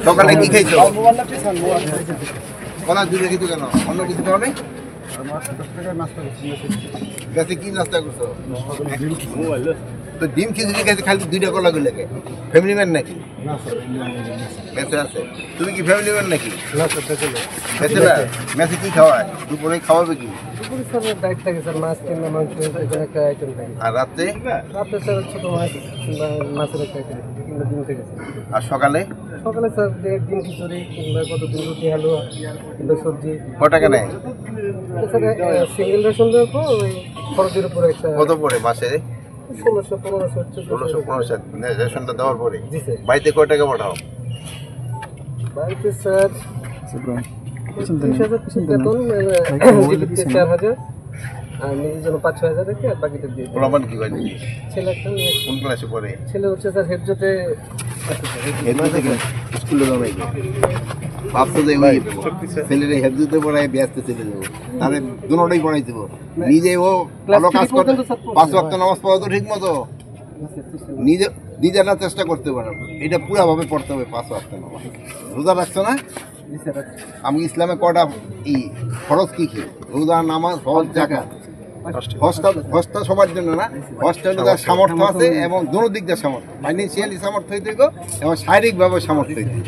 সকালে কি খাইছো? কলা দুধে কিছু কেন? অন্য কিছু খাও নাই? গাছে কি নাস্তা করছো? তো ডিম খিচুড়ি খাইছে খালি 2টা কলা গুলো কে? ফ্যামিলি ম্যান নাকি? মেসে আছে। তুমি কি ফ্যামিলি ম্যান নাকি? মেসে কি খাওয়ায়? দুপুরে খাওয়াবে কি? আর রাত্রে? আর সকালে? সকালে স্যার ডিম খিচুড়ি কিংবা কতদিন রুটি হালুয়া কিংবা সবজি। কত টাকা নেয়? স্যার সিঙ্গেল রেশন দেওয়ার পর ওই খরচের উপরে একটা কত পড়ে মাসে? 1600-1500 রেশনটা দেওয়ার পরে? জি স্যার। বাড়িতে কয় টাকা পাঠাও? বাড়িতে স্যার 30,000 বেতন, 4000 আর নিজের জন্য 5-6,000 রেখে আর বাকিটা দিয়ে দিই। প্রমাণ কি হয়? ছেলে একটা নিয়ে কোন ক্লাসে পড়ে? ছেলে হচ্ছে স্যার হেডজোতে স্কুলে যাবে ভাবছো যে ওই ছেলেরে হেফজুতে পড়ায় ব্যস্ত ছেলে দেবো, তাহলে দুটোটাই পড়াই দেবো। নিজে ও ভালো কাজ করতে 5 ওয়াক্ত নামাজ পড়া তো ঠিক মতো নিজে নিজেরা চেষ্টা করতে পারো। এটা পুরাভাবে পড়তে হবে 5 ওয়াক্ত নামাজ। রোজা রাখছো না? আমি ইসলামে কটা খরচ কি কি? রোজা, নামাজ, হজ, যাকাত। হজটা সবার জন্য না, হজটা হলো যার সামর্থ্য আছে এবং দুটো দিক দিয়ে সামর্থ্য, ফাইন্যান্সিয়ালি সামর্থ্য হইতে এবং শারীরিকভাবে সামর্থ্য হইতে।